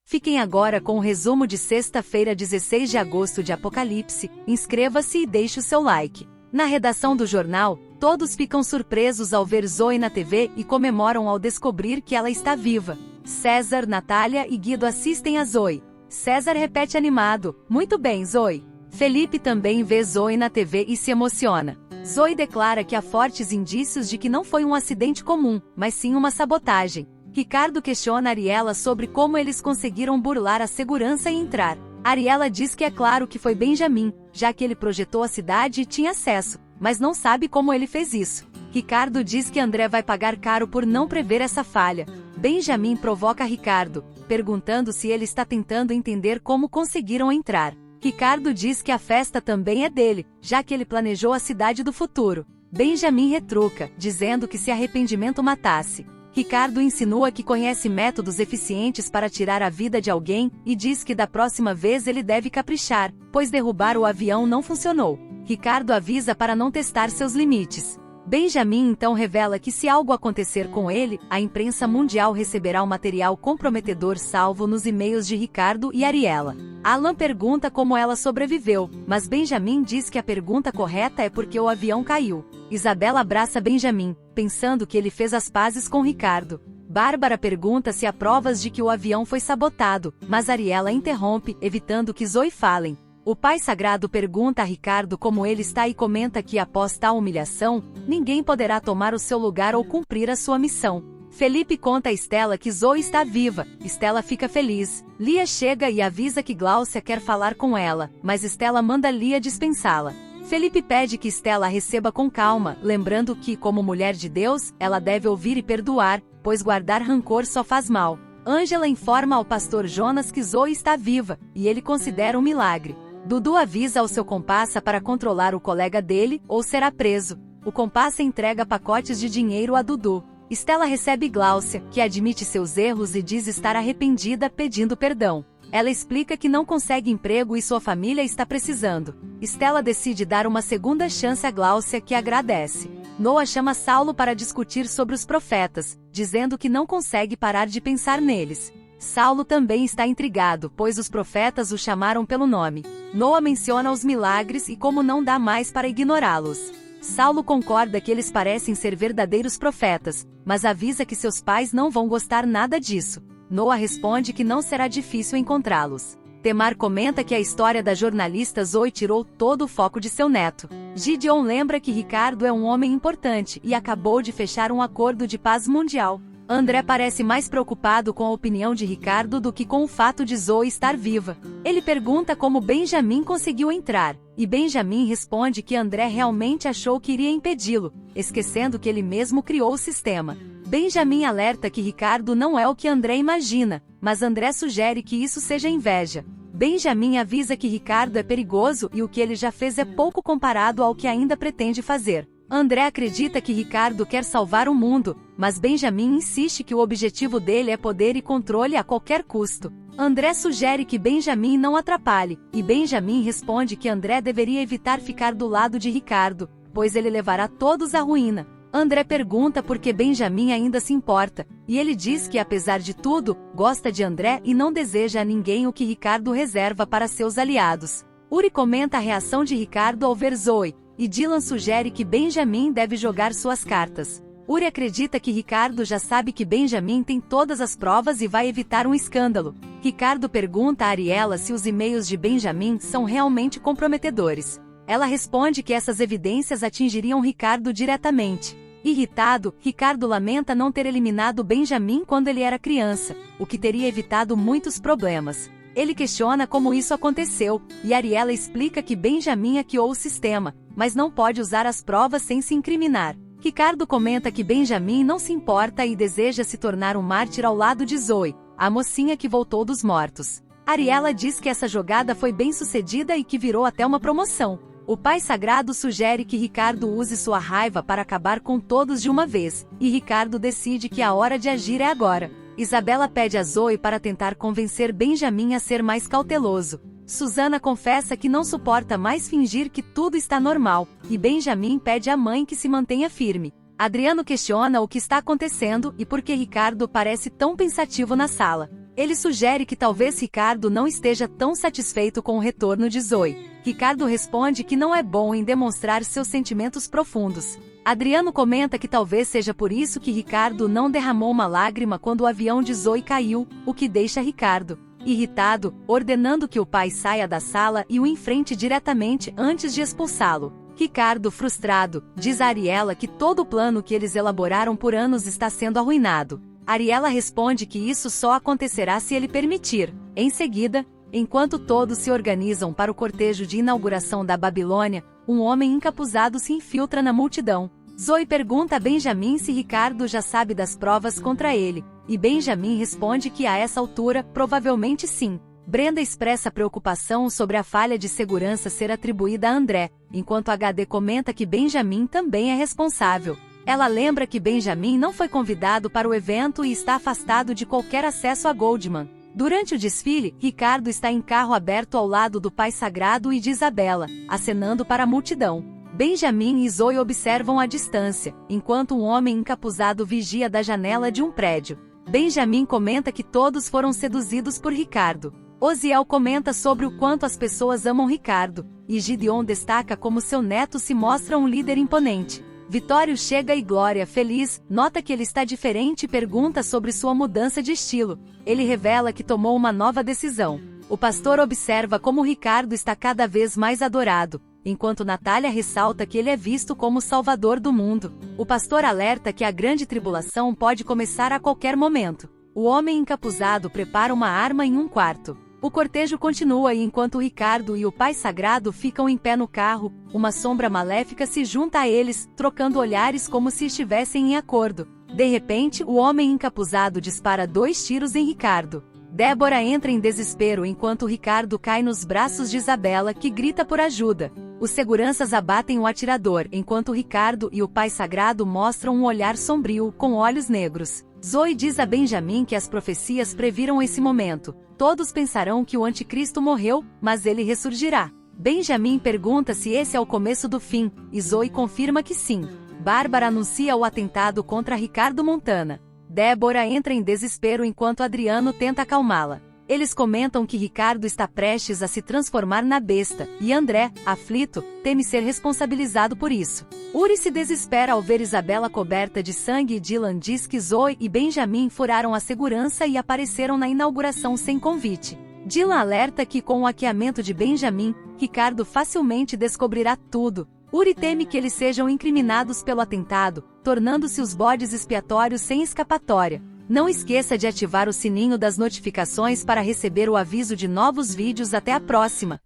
Fiquem agora com o resumo de sexta-feira, 16 de agosto de Apocalipse. Inscreva-se e deixe o seu like. Na redação do jornal, todos ficam surpresos ao ver Zoe na TV e comemoram ao descobrir que ela está viva. César, Natália e Guido assistem a Zoe. César repete animado: "Muito bem, Zoe." Felipe também vê Zoe na TV e se emociona. Zoe declara que há fortes indícios de que não foi um acidente comum, mas sim uma sabotagem. Ricardo questiona Ariela sobre como eles conseguiram burlar a segurança e entrar. Ariela diz que é claro que foi Benjamin, já que ele projetou a cidade e tinha acesso, mas não sabe como ele fez isso. Ricardo diz que André vai pagar caro por não prever essa falha. Benjamin provoca Ricardo, perguntando se ele está tentando entender como conseguiram entrar. Ricardo diz que a festa também é dele, já que ele planejou a cidade do futuro. Benjamin retruca, dizendo que se arrependimento matasse. Ricardo insinua que conhece métodos eficientes para tirar a vida de alguém e diz que da próxima vez ele deve caprichar, pois derrubar o avião não funcionou. Ricardo avisa para não testar seus limites. Benjamin então revela que se algo acontecer com ele, a imprensa mundial receberá o material comprometedor salvo nos e-mails de Ricardo e Ariela. Alan pergunta como ela sobreviveu, mas Benjamin diz que a pergunta correta é porque o avião caiu. Isabela abraça Benjamin, pensando que ele fez as pazes com Ricardo. Bárbara pergunta se há provas de que o avião foi sabotado, mas Ariela interrompe, evitando que Zoe falem. O pai sagrado pergunta a Ricardo como ele está e comenta que após tal humilhação, ninguém poderá tomar o seu lugar ou cumprir a sua missão. Felipe conta a Estela que Zoe está viva. Estela fica feliz. Lia chega e avisa que Gláucia quer falar com ela, mas Estela manda Lia dispensá-la. Felipe pede que Estela a receba com calma, lembrando que, como mulher de Deus, ela deve ouvir e perdoar, pois guardar rancor só faz mal. Ângela informa ao pastor Jonas que Zoe está viva, e ele considera um milagre. Dudu avisa ao seu compassa para controlar o colega dele, ou será preso. O compassa entrega pacotes de dinheiro a Dudu. Estela recebe Gláucia, que admite seus erros e diz estar arrependida, pedindo perdão. Ela explica que não consegue emprego e sua família está precisando. Estela decide dar uma segunda chance a Gláucia, que agradece. Noah chama Saulo para discutir sobre os profetas, dizendo que não consegue parar de pensar neles. Saulo também está intrigado, pois os profetas o chamaram pelo nome. Noah menciona os milagres e como não dá mais para ignorá-los. Saulo concorda que eles parecem ser verdadeiros profetas, mas avisa que seus pais não vão gostar nada disso. Noah responde que não será difícil encontrá-los. Temar comenta que a história da jornalista Zoe tirou todo o foco de seu neto. Gideon lembra que Ricardo é um homem importante e acabou de fechar um acordo de paz mundial. André parece mais preocupado com a opinião de Ricardo do que com o fato de Zoe estar viva. Ele pergunta como Benjamin conseguiu entrar, e Benjamin responde que André realmente achou que iria impedi-lo, esquecendo que ele mesmo criou o sistema. Benjamin alerta que Ricardo não é o que André imagina, mas André sugere que isso seja inveja. Benjamin avisa que Ricardo é perigoso e o que ele já fez é pouco comparado ao que ainda pretende fazer. André acredita que Ricardo quer salvar o mundo, mas Benjamin insiste que o objetivo dele é poder e controle a qualquer custo. André sugere que Benjamin não atrapalhe, e Benjamin responde que André deveria evitar ficar do lado de Ricardo, pois ele levará todos à ruína. André pergunta por que Benjamin ainda se importa, e ele diz que apesar de tudo, gosta de André e não deseja a ninguém o que Ricardo reserva para seus aliados. Uri comenta a reação de Ricardo ao ver Zoe, e Dylan sugere que Benjamin deve jogar suas cartas. Uri acredita que Ricardo já sabe que Benjamin tem todas as provas e vai evitar um escândalo. Ricardo pergunta a Ariela se os e-mails de Benjamin são realmente comprometedores. Ela responde que essas evidências atingiriam Ricardo diretamente. Irritado, Ricardo lamenta não ter eliminado Benjamin quando ele era criança, o que teria evitado muitos problemas. Ele questiona como isso aconteceu, e Ariela explica que Benjamin hackeou o sistema, mas não pode usar as provas sem se incriminar. Ricardo comenta que Benjamin não se importa e deseja se tornar um mártir ao lado de Zoe, a mocinha que voltou dos mortos. Ariela diz que essa jogada foi bem sucedida e que virou até uma promoção. O pai sagrado sugere que Ricardo use sua raiva para acabar com todos de uma vez, e Ricardo decide que a hora de agir é agora. Isabela pede a Zoe para tentar convencer Benjamin a ser mais cauteloso. Susana confessa que não suporta mais fingir que tudo está normal, e Benjamin pede à mãe que se mantenha firme. Adriano questiona o que está acontecendo e por que Ricardo parece tão pensativo na sala. Ele sugere que talvez Ricardo não esteja tão satisfeito com o retorno de Zoe. Ricardo responde que não é bom em demonstrar seus sentimentos profundos. Adriano comenta que talvez seja por isso que Ricardo não derramou uma lágrima quando o avião de Zoe caiu, o que deixa Ricardo irritado, ordenando que o pai saia da sala e o enfrente diretamente antes de expulsá-lo. Ricardo, frustrado, diz a Ariela que todo o plano que eles elaboraram por anos está sendo arruinado. Ariela responde que isso só acontecerá se ele permitir. Em seguida, enquanto todos se organizam para o cortejo de inauguração da Babilônia, um homem encapuzado se infiltra na multidão. Zoe pergunta a Benjamin se Ricardo já sabe das provas contra ele, e Benjamin responde que a essa altura, provavelmente sim. Brenda expressa preocupação sobre a falha de segurança ser atribuída a André, enquanto HD comenta que Benjamin também é responsável. Ela lembra que Benjamin não foi convidado para o evento e está afastado de qualquer acesso a Goldman. Durante o desfile, Ricardo está em carro aberto ao lado do Pai Sagrado e de Isabela, acenando para a multidão. Benjamin e Zoe observam à distância, enquanto um homem encapuzado vigia da janela de um prédio. Benjamin comenta que todos foram seduzidos por Ricardo. Osiel comenta sobre o quanto as pessoas amam Ricardo, e Gideon destaca como seu neto se mostra um líder imponente. Vitório chega e Glória, feliz, nota que ele está diferente e pergunta sobre sua mudança de estilo. Ele revela que tomou uma nova decisão. O pastor observa como Ricardo está cada vez mais adorado, enquanto Natália ressalta que ele é visto como o salvador do mundo. O pastor alerta que a grande tribulação pode começar a qualquer momento. O homem encapuzado prepara uma arma em um quarto. O cortejo continua e enquanto Ricardo e o Pai Sagrado ficam em pé no carro, uma sombra maléfica se junta a eles, trocando olhares como se estivessem em acordo. De repente, o homem encapuzado dispara 2 tiros em Ricardo. Débora entra em desespero enquanto Ricardo cai nos braços de Isabela, que grita por ajuda. Os seguranças abatem o atirador, enquanto Ricardo e o Pai Sagrado mostram um olhar sombrio, com olhos negros. Zoe diz a Benjamin que as profecias previram esse momento. Todos pensarão que o anticristo morreu, mas ele ressurgirá. Benjamin pergunta se esse é o começo do fim, e Zoe confirma que sim. Bárbara anuncia o atentado contra Ricardo Montana. Débora entra em desespero enquanto Adriano tenta acalmá-la. Eles comentam que Ricardo está prestes a se transformar na besta, e André, aflito, teme ser responsabilizado por isso. Uri se desespera ao ver Isabela coberta de sangue e Dylan diz que Zoe e Benjamin furaram a segurança e apareceram na inauguração sem convite. Dylan alerta que com o hackeamento de Benjamin, Ricardo facilmente descobrirá tudo. Uri teme que eles sejam incriminados pelo atentado, tornando-se os bodes expiatórios sem escapatória. Não esqueça de ativar o sininho das notificações para receber o aviso de novos vídeos. Até a próxima!